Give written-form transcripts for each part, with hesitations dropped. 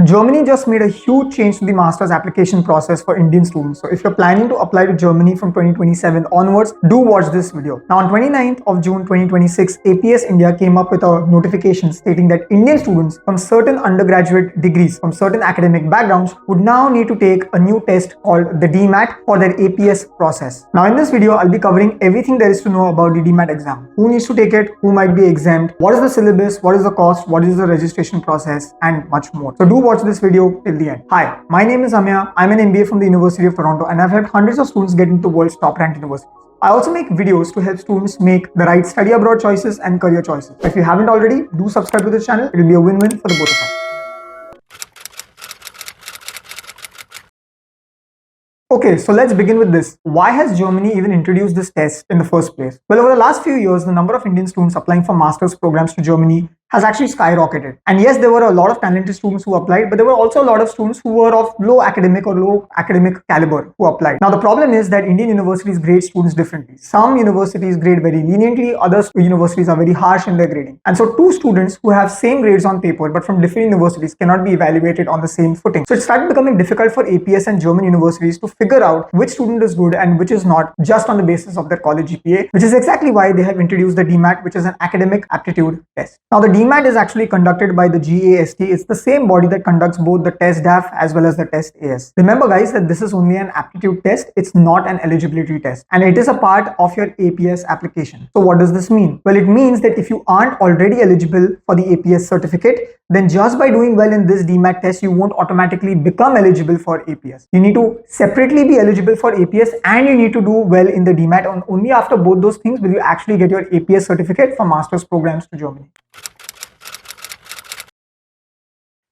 Germany just made a huge change to the master's application process for Indian students. So if you're planning to apply to Germany from 2027 onwards, do watch this video. Now on 29th of June 2026, APS India came up with a notification stating that Indian students from certain undergraduate degrees from certain academic backgrounds would now need to take a new test called the dMAT for their APS process. Now in this video, I'll be covering everything there is to know about the dMAT exam. Who needs to take it, who might be exempt, what is the syllabus, what is the cost, what is the registration process, and much more. So do watch this video till the end. Hi, my name is Amya. I'm an MBA from the University of Toronto and I've helped hundreds of students get into the world's top ranked universities. I also make videos to help students make the right study abroad choices and career choices. If you haven't already, do subscribe to this channel. It will be a win-win for the both of us. Okay, so let's begin with this. Why has Germany even introduced this test in the first place? Well, over the last few years, the number of Indian students applying for master's programs to Germany has actually skyrocketed. And yes, there were a lot of talented students who applied, but there were also a lot of students who were of low academic caliber who applied. Now, the problem is that Indian universities grade students differently. Some universities grade very leniently, other universities are very harsh in their grading. And so two students who have same grades on paper, but from different universities cannot be evaluated on the same footing. So it started becoming difficult for APS and German universities to figure out which student is good and which is not just on the basis of their college GPA, which is exactly why they have introduced the dMAT, which is an academic aptitude test. Now, the dMAT is actually conducted by the g.a.s.t. It's the same body that conducts both the test DAF as well as the test AS. Remember guys that this is only an aptitude test. It's not an eligibility test and it is a part of your APS application. So what does this mean? Well, it means that if you aren't already eligible for the APS certificate, then just by doing well in this dMAT test, you won't automatically become eligible for APS. You need to separately be eligible for APS and you need to do well in the dMAT, and only after both those things will you actually get your APS certificate for master's programs to Germany.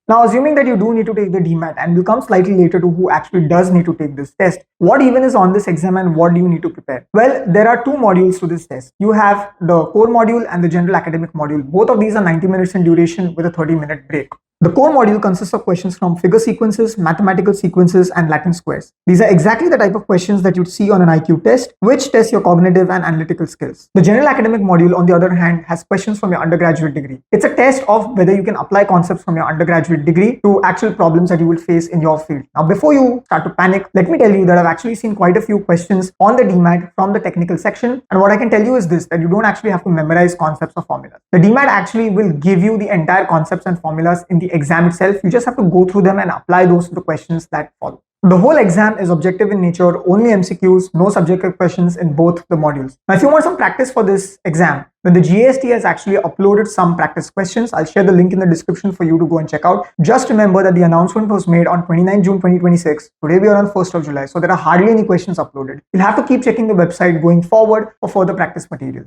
Now, assuming that you do need to take the dMAT and we'll come slightly later to who actually does need to take this test, what even is on this exam and what do you need to prepare? Well, there are two modules to this test. You have the core module and the general academic module. Both of these are 90 minutes in duration with a 30-minute break. The core module consists of questions from figure sequences, mathematical sequences, and Latin squares. These are exactly the type of questions that you'd see on an IQ test, which test your cognitive and analytical skills. The general academic module, on the other hand, has questions from your undergraduate degree. It's a test of whether you can apply concepts from your undergraduate degree to actual problems that you will face in your field. Now, before you start to panic, let me tell you that I've actually seen quite a few questions on the dMAT from the technical section. And what I can tell you is this, that you don't actually have to memorize concepts or formulas. The dMAT actually will give you the entire concepts and formulas in the exam itself. You just have to go through them and apply those to the questions that follow. The whole exam is objective in nature, only MCQs, no subjective questions in both the modules. Now, if you want some practice for this exam, then the g.a.s.t. has actually uploaded some practice questions. I'll share the link in the description for you to go and check out. Just remember that the announcement was made on 29 June 2026. Today we are on 1st of July, so there are hardly any questions uploaded. You'll have to keep checking the website going forward for further practice material.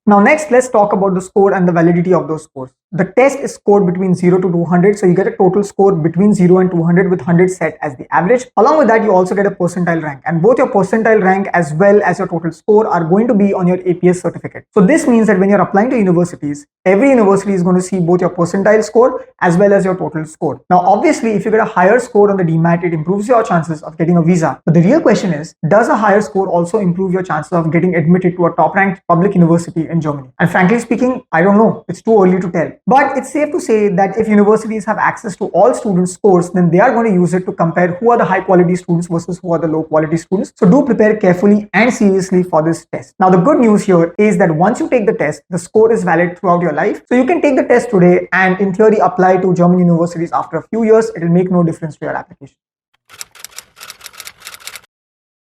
Now next, let's talk about the score and the validity of those scores. The test is scored between 0 to 200, so you get a total score between 0 and 200 with 100 set as the average. Along with that, you also get a percentile rank, and both your percentile rank as well as your total score are going to be on your APS certificate. So this means that when you're applying to universities, every university is going to see both your percentile score as well as your total score. Now obviously, if you get a higher score on the dMAT, it improves your chances of getting a visa. But the real question is, does a higher score also improve your chances of getting admitted to a top ranked public university in Germany? And frankly speaking, I don't know. It's too early to tell. But it's safe to say that if universities have access to all students' scores, then they are going to use it to compare who are the high quality students versus who are the low quality students. So do prepare carefully and seriously for this test. Now, the good news here is that once you take the test, the score is valid throughout your life. So you can take the test today and in theory apply to German universities after a few years. It will make no difference to your application.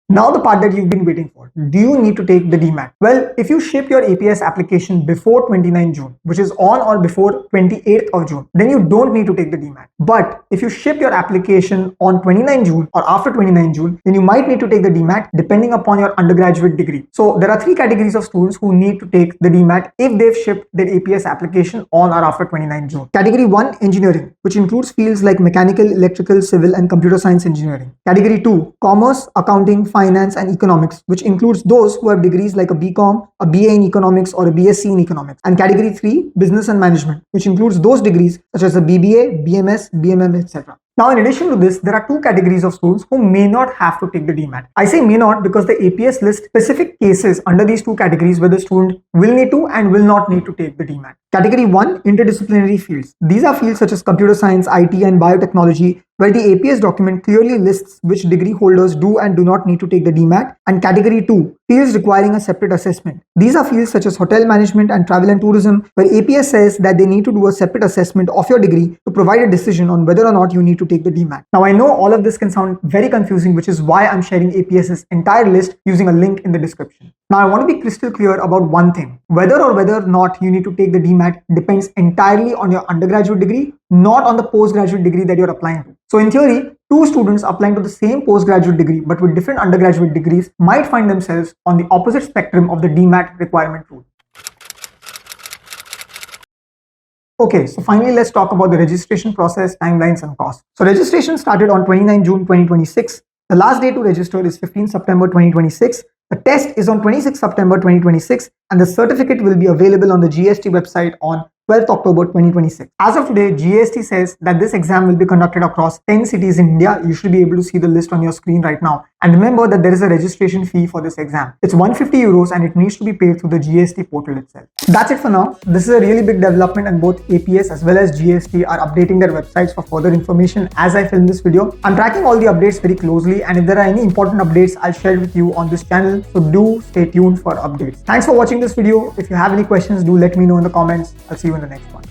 Now the part that you've been waiting for. Do you need to take the dMAT? Well, if you ship your APS application before 29 June, which is on or before 28th of June, then you don't need to take the dMAT. But if you ship your application on 29 June or after 29 June, then you might need to take the dMAT depending upon your undergraduate degree. So there are three categories of students who need to take the dMAT if they've shipped their APS application on or after 29 June. Category 1, engineering, which includes fields like mechanical, electrical, civil, and computer science engineering. Category 2, commerce, accounting, finance, and economics, which includes those who have degrees like a BCom, a BA in economics, or a BSc in economics. And category 3, business and management, which includes those degrees such as a BBA, BMS, BMM, etc. Now, in addition to this, there are two categories of students who may not have to take the dMAT. I say may not because the APS lists specific cases under these two categories where the student will need to and will not need to take the dMAT. Category 1, interdisciplinary fields. These are fields such as computer science, IT, and biotechnology, where the APS document clearly lists which degree holders do and do not need to take the dMAT. And category 2, fields requiring a separate assessment. These are fields such as hotel management and travel and tourism, where APS says that they need to do a separate assessment of your degree to provide a decision on whether or not you need to take the dMAT. Now, I know all of this can sound very confusing, which is why I'm sharing APS's entire list using a link in the description. Now, I want to be crystal clear about one thing. Whether or not you need to take the dMAT depends entirely on your undergraduate degree, not on the postgraduate degree that you're applying to. So in theory, two students applying to the same postgraduate degree but with different undergraduate degrees might find themselves on the opposite spectrum of the dMAT requirement rule. Okay, so finally, let's talk about the registration process, timelines, and costs. So registration started on 29 June 2026. The last day to register is 15 September 2026. The test is on 26 September 2026, and the certificate will be available on the g.a.s.t website on 12th October 2026. As of today, g.a.s.t says that this exam will be conducted across 10 cities in India. You should be able to see the list on your screen right now. And remember that there is a registration fee for this exam. It's 150 euros and it needs to be paid through the g.a.s.t portal itself. That's it for now. This is a really big development, and both APS as well as g.a.s.t are updating their websites for further information as I film this video. I'm tracking all the updates very closely, and if there are any important updates, I'll share it with you on this channel. So do stay tuned for updates. Thanks for watching this video. If you have any questions, do let me know in the comments. I'll see you in the next one.